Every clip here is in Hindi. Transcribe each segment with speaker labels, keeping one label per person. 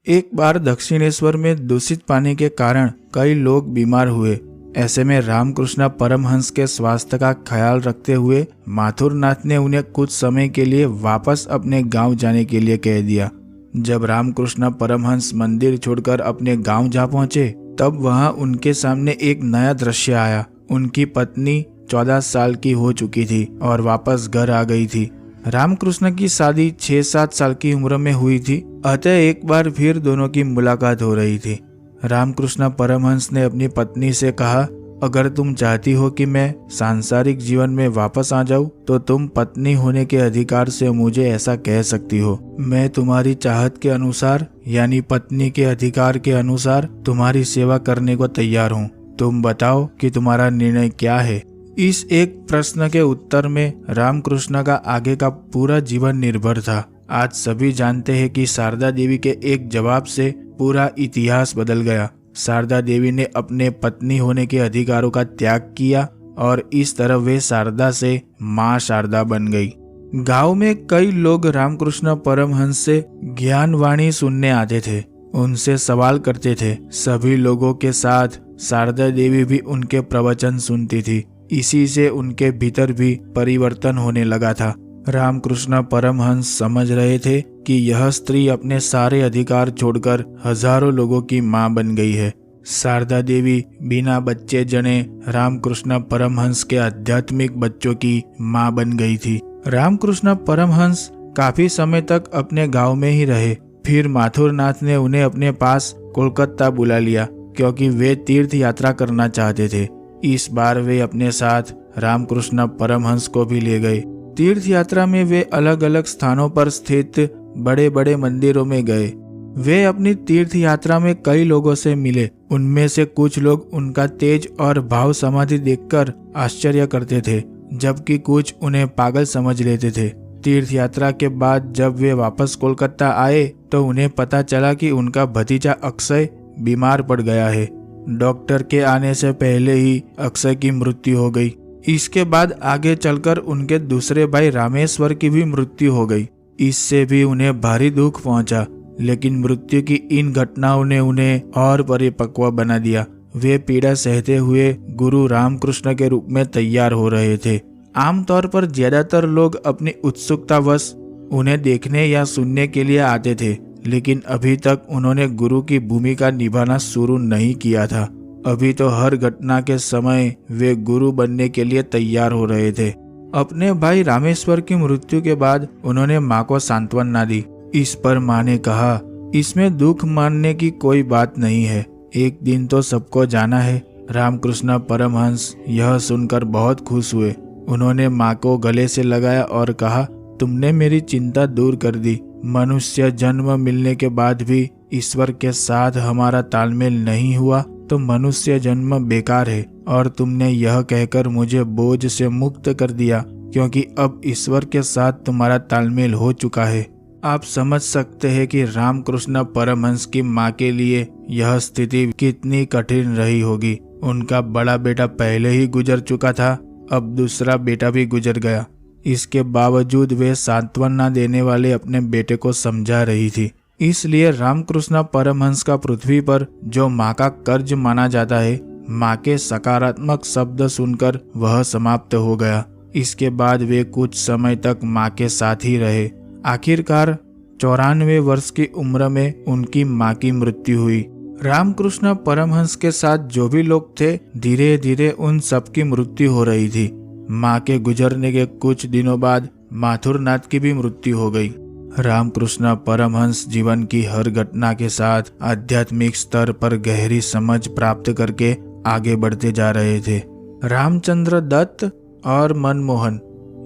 Speaker 1: एक बार दक्षिणेश्वर में दूषित पानी के कारण कई लोग बीमार हुए। ऐसे में रामकृष्ण परमहंस के स्वास्थ्य का ख्याल रखते हुए माथुरनाथ ने उन्हें कुछ समय के लिए वापस अपने गांव जाने के लिए कह दिया। जब रामकृष्ण परमहंस मंदिर छोड़कर अपने गांव जा पहुंचे, तब वहां उनके सामने एक नया दृश्य आया। उनकी पत्नी 14 साल की हो चुकी थी और वापस घर आ गई थी। रामकृष्ण की शादी 6-7 साल की उम्र में हुई थी, अतः एक बार फिर दोनों की मुलाकात हो रही थी। रामकृष्ण परमहंस ने अपनी पत्नी से कहा, अगर तुम चाहती हो कि मैं सांसारिक जीवन में वापस आ जाऊं, तो तुम पत्नी होने के अधिकार से मुझे ऐसा कह सकती हो। मैं तुम्हारी चाहत के अनुसार, यानी पत्नी के अधिकार के अनुसार तुम्हारी सेवा करने को तैयार हूँ। तुम बताओ कि तुम्हारा निर्णय क्या है। इस एक प्रश्न के उत्तर में रामकृष्ण का आगे का पूरा जीवन निर्भर था। आज सभी जानते हैं कि शारदा देवी के एक जवाब से पूरा इतिहास बदल गया। शारदा देवी ने अपने पत्नी होने के अधिकारों का त्याग किया और इस तरह वे शारदा से माँ शारदा बन गई। गांव में कई लोग रामकृष्ण परमहंस से ज्ञान वाणी सुनने आते थे, उनसे सवाल करते थे। सभी लोगों के साथ शारदा देवी भी उनके प्रवचन सुनती थी। इसी से उनके भीतर भी परिवर्तन होने लगा था। रामकृष्ण परमहंस समझ रहे थे कि यह स्त्री अपने सारे अधिकार छोड़कर हजारों लोगों की मां बन गई है। शारदा देवी बिना बच्चे जने रामकृष्ण परमहंस के आध्यात्मिक बच्चों की मां बन गई थी। रामकृष्ण परमहंस काफी समय तक अपने गांव में ही रहे। फिर माथुरनाथ ने उन्हें अपने पास कोलकाता बुला लिया, क्योंकि वे तीर्थ यात्रा करना चाहते थे। इस बार वे अपने साथ रामकृष्ण परमहंस को भी ले गए। तीर्थ यात्रा में वे अलग अलग स्थानों पर स्थित बड़े बड़े मंदिरों में गए। वे अपनी तीर्थ यात्रा में कई लोगों से मिले। उनमें से कुछ लोग उनका तेज और भाव समाधि देखकर आश्चर्य करते थे, जबकि कुछ उन्हें पागल समझ लेते थे। तीर्थ यात्रा के बाद जब वे वापस कोलकाता आए, तो उन्हें पता चला कि उनका भतीजा अक्षय बीमार पड़ गया है। डॉक्टर के आने से पहले ही अक्षय की मृत्यु हो गई। इसके बाद आगे चलकर उनके दूसरे भाई रामेश्वर की भी मृत्यु हो गई। इससे भी उन्हें भारी दुख पहुंचा, लेकिन मृत्यु की इन घटनाओं ने उन्हें और परिपक्व बना दिया। वे पीड़ा सहते हुए गुरु रामकृष्ण के रूप में तैयार हो रहे थे। आमतौर पर ज्यादातर लोग अपनी उत्सुकतावश उन्हें देखने या सुनने के लिए आते थे, लेकिन अभी तक उन्होंने गुरु की भूमिका निभाना शुरू नहीं किया था। अभी तो हर घटना के समय वे गुरु बनने के लिए तैयार हो रहे थे। अपने भाई रामेश्वर की मृत्यु के बाद उन्होंने माँ को सांत्वना दी। इस पर माँ ने कहा, इसमें दुख मानने की कोई बात नहीं है, एक दिन तो सबको जाना है। रामकृष्ण परमहंस यह सुनकर बहुत खुश हुए। उन्होंने माँ को गले से लगाया और कहा, तुमने मेरी चिंता दूर कर दी। मनुष्य जन्म मिलने के बाद भी ईश्वर के साथ हमारा तालमेल नहीं हुआ तो मनुष्य जन्म बेकार है, और तुमने यह कहकर मुझे बोझ से मुक्त कर दिया, क्योंकि अब ईश्वर के साथ तुम्हारा तालमेल हो चुका है। आप समझ सकते हैं कि रामकृष्ण परमहंस की माँ के लिए यह स्थिति कितनी कठिन रही होगी। उनका बड़ा बेटा पहले ही गुजर चुका था, अब दूसरा बेटा भी गुजर गया। इसके बावजूद वे सांत्वना देने वाले अपने बेटे को समझा रही थी। इसलिए रामकृष्ण परमहंस का पृथ्वी पर जो माँ का कर्ज माना जाता है, माँ के सकारात्मक शब्द सुनकर वह समाप्त हो गया। इसके बाद वे कुछ समय तक माँ के साथ ही रहे। आखिरकार 94 वर्ष की उम्र में उनकी माँ की मृत्यु हुई। रामकृष्ण परमहंस के साथ जो भी लोग थे, धीरे धीरे उन सबकी मृत्यु हो रही थी। माँ के गुजरने के कुछ दिनों बाद माथुरनाथ की भी मृत्यु हो गई। रामकृष्ण परमहंस जीवन की हर घटना के साथ आध्यात्मिक स्तर पर गहरी समझ प्राप्त करके आगे बढ़ते जा रहे थे। रामचंद्र दत्त और मनमोहन,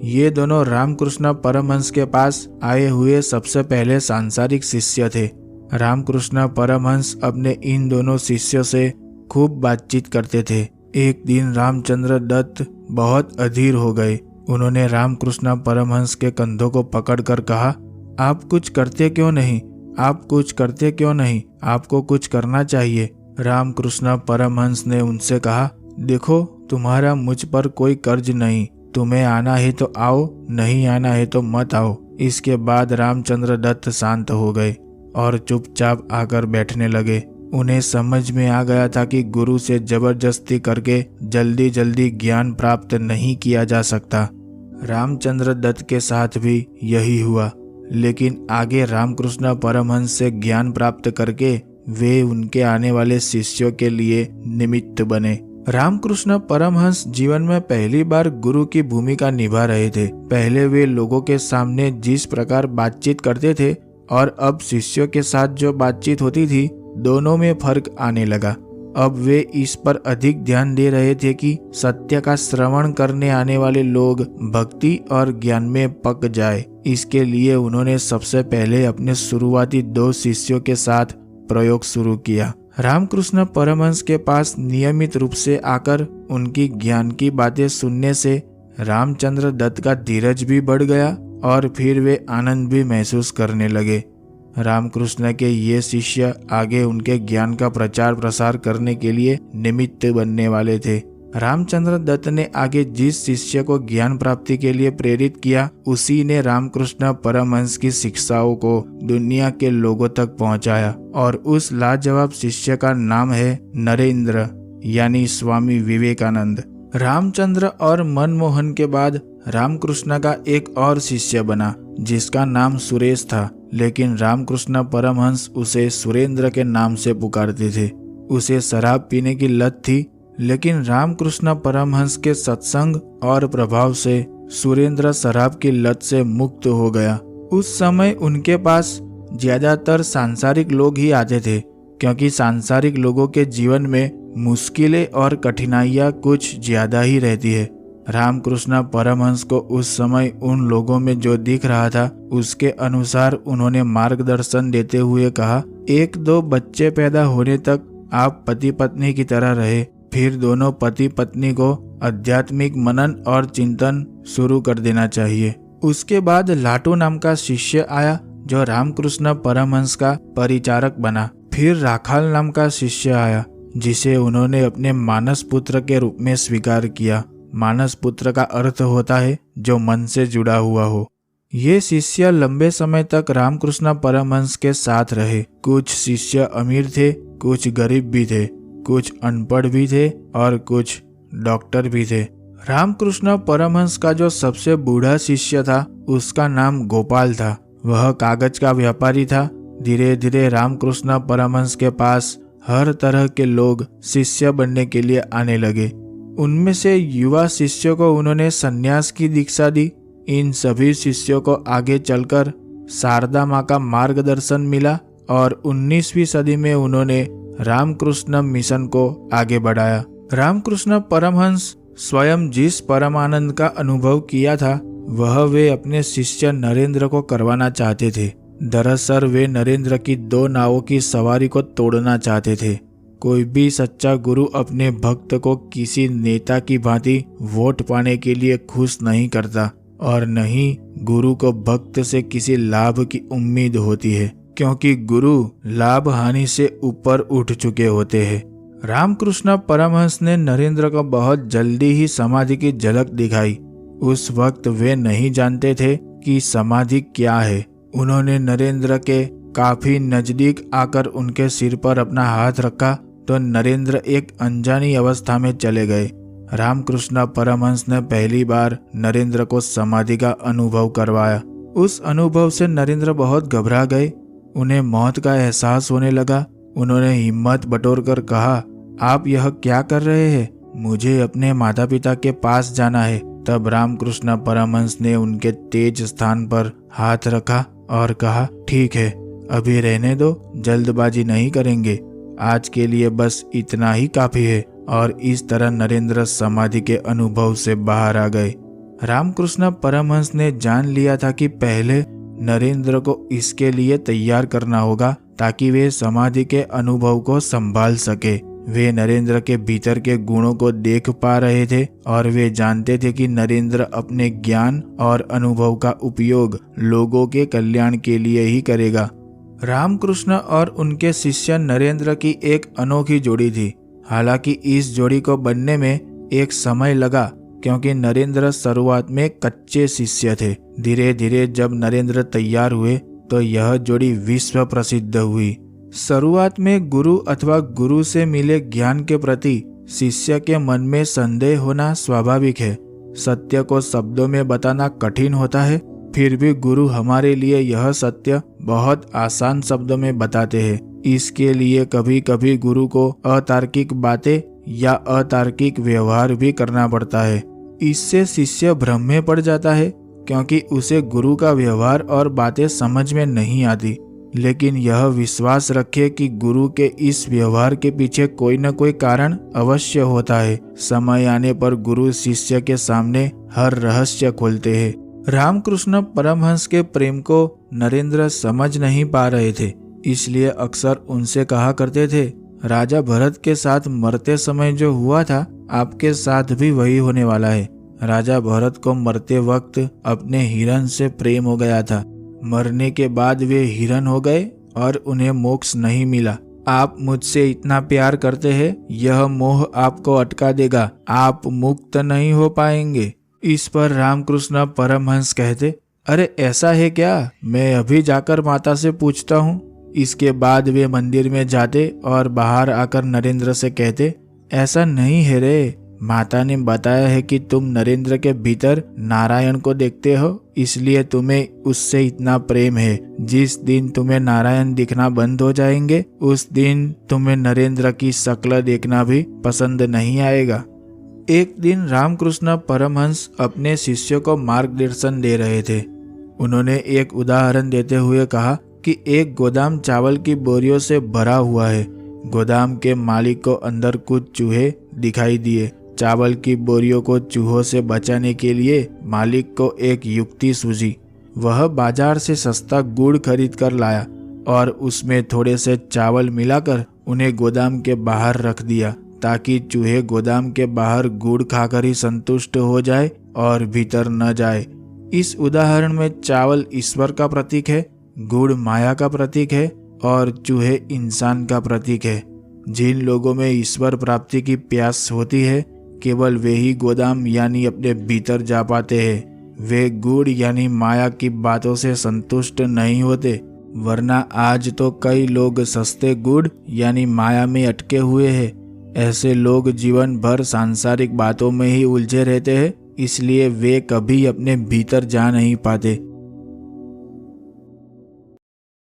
Speaker 1: ये दोनों रामकृष्ण परमहंस के पास आए हुए सबसे पहले सांसारिक शिष्य थे। रामकृष्ण परमहंस अपने इन दोनों शिष्यों से खूब बातचीत करते थे। एक दिन रामचंद्र दत्त बहुत अधीर हो गए। उन्होंने रामकृष्ण परमहंस के कंधों को पकड़कर कहा, आप कुछ करते क्यों नहीं? आप कुछ करते क्यों नहीं? आपको कुछ करना चाहिए। रामकृष्ण परमहंस ने उनसे कहा, देखो, तुम्हारा मुझ पर कोई कर्ज नहीं। तुम्हें आना है तो आओ, नहीं आना है तो मत आओ। इसके बाद रामचंद्र दत्त शांत हो गए। और चुपचाप आकर बैठने लगे। उन्हें समझ में आ गया था कि गुरु से जबरदस्ती करके जल्दी जल्दी ज्ञान प्राप्त नहीं किया जा सकता। रामचंद्र दत्त के साथ भी यही हुआ, लेकिन आगे रामकृष्ण परमहंस से ज्ञान प्राप्त करके वे उनके आने वाले शिष्यों के लिए निमित्त बने। रामकृष्ण परमहंस जीवन में पहली बार गुरु की भूमिका निभा रहे थे। पहले वे लोगों के सामने जिस प्रकार बातचीत करते थे और अब शिष्यों के साथ जो बातचीत होती थी, दोनों में फर्क आने लगा। अब वे इस पर अधिक ध्यान दे रहे थे कि सत्य का श्रवण करने आने वाले लोग भक्ति और ज्ञान में पक जाए। इसके लिए उन्होंने सबसे पहले अपने शुरुआती 2 शिष्यों के साथ प्रयोग शुरू किया। रामकृष्ण परमहंस के पास नियमित रूप से आकर उनकी ज्ञान की बातें सुनने से रामचंद्र दत्त का धीरज भी बढ़ गया और फिर वे आनंद भी महसूस करने लगे। रामकृष्ण के ये शिष्य आगे उनके ज्ञान का प्रचार प्रसार करने के लिए निमित्त बनने वाले थे। रामचंद्र दत्त ने आगे जिस शिष्य को ज्ञान प्राप्ति के लिए प्रेरित किया, उसी ने रामकृष्ण परमहंस की शिक्षाओं को दुनिया के लोगों तक पहुंचाया और उस लाजवाब शिष्य का नाम है नरेंद्र, यानी स्वामी विवेकानंद। रामचंद्र और मनमोहन के बाद रामकृष्ण का एक और शिष्य बना जिसका नाम सुरेश था, लेकिन रामकृष्ण परमहंस उसे सुरेंद्र के नाम से पुकारते थे। उसे शराब पीने की लत थी, लेकिन रामकृष्ण परमहंस के सत्संग और प्रभाव से सुरेंद्र शराब की लत से मुक्त हो गया। उस समय उनके पास ज्यादातर सांसारिक लोग ही आते थे, क्योंकि सांसारिक लोगों के जीवन में मुश्किलें और कठिनाइयां कुछ ज्यादा ही रहती है। रामकृष्ण परमहंस को उस समय उन लोगों में जो दिख रहा था, उसके अनुसार उन्होंने मार्गदर्शन देते हुए कहा, 1-2 बच्चे पैदा होने तक आप पति पत्नी की तरह रहे, फिर दोनों पति पत्नी को आध्यात्मिक मनन और चिंतन शुरू कर देना चाहिए। उसके बाद लाटू नाम का शिष्य आया जो रामकृष्ण परमहंस का परिचारक बना। फिर राखाल नाम का शिष्य आया जिसे उन्होंने अपने मानस पुत्र के रूप में स्वीकार किया। मानस पुत्र का अर्थ होता है जो मन से जुड़ा हुआ हो। ये शिष्य लंबे समय तक रामकृष्ण परमहंस के साथ रहे। कुछ शिष्य अमीर थे, कुछ गरीब भी थे, कुछ अनपढ़ भी थे और कुछ डॉक्टर भी थे। रामकृष्ण परमहंस का जो सबसे बूढ़ा शिष्य था, उसका नाम गोपाल था। वह कागज का व्यापारी था। धीरे धीरे रामकृष्ण परमहंस के पास हर तरह के लोग शिष्य बनने के लिए आने लगे। उनमें से युवा शिष्यों को उन्होंने सन्यास की दीक्षा दी। इन सभी शिष्यों को आगे चलकर शारदा माँ का मार्गदर्शन मिला और 19वीं सदी में उन्होंने रामकृष्ण मिशन को आगे बढ़ाया। रामकृष्ण परमहंस स्वयं जिस परमानंद का अनुभव किया था, वह वे अपने शिष्य नरेंद्र को करवाना चाहते थे। दरअसल वे नरेंद्र की 2 नावों की सवारी को तोड़ना चाहते थे। कोई भी सच्चा गुरु अपने भक्त को किसी नेता की भांति वोट पाने के लिए खुश नहीं करता और न ही गुरु को भक्त से किसी लाभ की उम्मीद होती है, क्योंकि गुरु लाभ हानि से ऊपर उठ चुके होते हैं। रामकृष्ण परमहंस ने नरेंद्र को बहुत जल्दी ही समाधि की झलक दिखाई। उस वक्त वे नहीं जानते थे कि समाधि क्या है। उन्होंने नरेंद्र के काफी नजदीक आकर उनके सिर पर अपना हाथ रखा तो नरेंद्र एक अनजानी अवस्था में चले गए। रामकृष्ण परमहंस ने पहली बार नरेंद्र को समाधि का अनुभव करवाया। उस अनुभव से नरेंद्र बहुत घबरा गए। उन्हें मौत का एहसास होने लगा। उन्होंने हिम्मत बटोरकर कहा, आप यह क्या कर रहे हैं? मुझे अपने माता पिता के पास जाना है। तब रामकृष्ण परमहंस ने उनके तेज स्थान पर हाथ रखा और कहा, ठीक है, अभी रहने दो, जल्दबाजी नहीं करेंगे, आज के लिए बस इतना ही काफी है। और इस तरह नरेंद्र समाधि के अनुभव से बाहर आ गए। रामकृष्ण परमहंस ने जान लिया था कि पहले नरेंद्र को इसके लिए तैयार करना होगा ताकि वे समाधि के अनुभव को संभाल सके। वे नरेंद्र के भीतर के गुणों को देख पा रहे थे और वे जानते थे कि नरेंद्र अपने ज्ञान और अनुभव का उपयोग लोगों के कल्याण के लिए ही करेगा। रामकृष्ण और उनके शिष्य नरेंद्र की एक अनोखी जोड़ी थी। हालांकि इस जोड़ी को बनने में एक समय लगा, क्योंकि नरेंद्र शुरुआत में कच्चे शिष्य थे। धीरे धीरे जब नरेंद्र तैयार हुए तो यह जोड़ी विश्व प्रसिद्ध हुई। शुरुआत में गुरु अथवा गुरु से मिले ज्ञान के प्रति शिष्य के मन में संदेह होना स्वाभाविक है। सत्य को शब्दों में बताना कठिन होता है, फिर भी गुरु हमारे लिए यह सत्य बहुत आसान शब्दों में बताते हैं। इसके लिए कभी कभी गुरु को अतार्किक बातें या अतार्किक व्यवहार भी करना पड़ता है। इससे शिष्य भ्रम में पड़ जाता है, क्योंकि उसे गुरु का व्यवहार और बातें समझ में नहीं आती। लेकिन यह विश्वास रखे कि गुरु के इस व्यवहार के पीछे कोई न कोई कारण अवश्य होता है। समय आने पर गुरु शिष्य के सामने हर रहस्य खोलते हैं। रामकृष्ण परमहंस के प्रेम को नरेंद्र समझ नहीं पा रहे थे, इसलिए अक्सर उनसे कहा करते थे, राजा भरत के साथ मरते समय जो हुआ था, आपके साथ भी वही होने वाला है। राजा भरत को मरते वक्त अपने हिरण से प्रेम हो गया था। मरने के बाद वे हिरण हो गए और उन्हें मोक्ष नहीं मिला। आप मुझसे इतना प्यार करते हैं, यह मोह आपको अटका देगा, आप मुक्त नहीं हो पाएंगे। इस पर रामकृष्ण परमहंस कहते, अरे ऐसा है क्या, मैं अभी जाकर माता से पूछता हूँ। इसके बाद वे मंदिर में जाते और बाहर आकर नरेंद्र से कहते, ऐसा नहीं है रे, माता ने बताया है कि तुम नरेंद्र के भीतर नारायण को देखते हो, इसलिए तुम्हें उससे इतना प्रेम है। जिस दिन तुम्हें नारायण दिखना बंद हो जाएंगे, उस दिन तुम्हें नरेंद्र की शक्ल देखना भी पसंद नहीं आएगा। एक दिन रामकृष्ण परमहंस अपने शिष्यों को मार्गदर्शन दे रहे थे। उन्होंने एक उदाहरण देते हुए कहा कि एक गोदाम चावल की बोरियों से भरा हुआ है। गोदाम के मालिक को अंदर कुछ चूहे दिखाई दिए। चावल की बोरियों को चूहों से बचाने के लिए मालिक को एक युक्ति सूझी। वह बाजार से सस्ता गुड़ खरीद कर लाया और उसमें थोड़े से चावल मिलाकर उन्हें गोदाम के बाहर रख दिया, ताकि चूहे गोदाम के बाहर गुड़ खाकर ही संतुष्ट हो जाए और भीतर न जाए। इस उदाहरण में चावल ईश्वर का प्रतीक है, गुड़ माया का प्रतीक है और चूहे इंसान का प्रतीक है। जिन लोगों में ईश्वर प्राप्ति की प्यास होती है, केवल वे ही गोदाम यानी अपने भीतर जा पाते हैं। वे गुड़ यानी माया की बातों से संतुष्ट नहीं होते, वरना आज तो कई लोग सस्ते गुड़ यानी माया में अटके हुए हैं। ऐसे लोग जीवन भर सांसारिक बातों में ही उलझे रहते हैं, इसलिए वे कभी अपने भीतर जा नहीं पाते।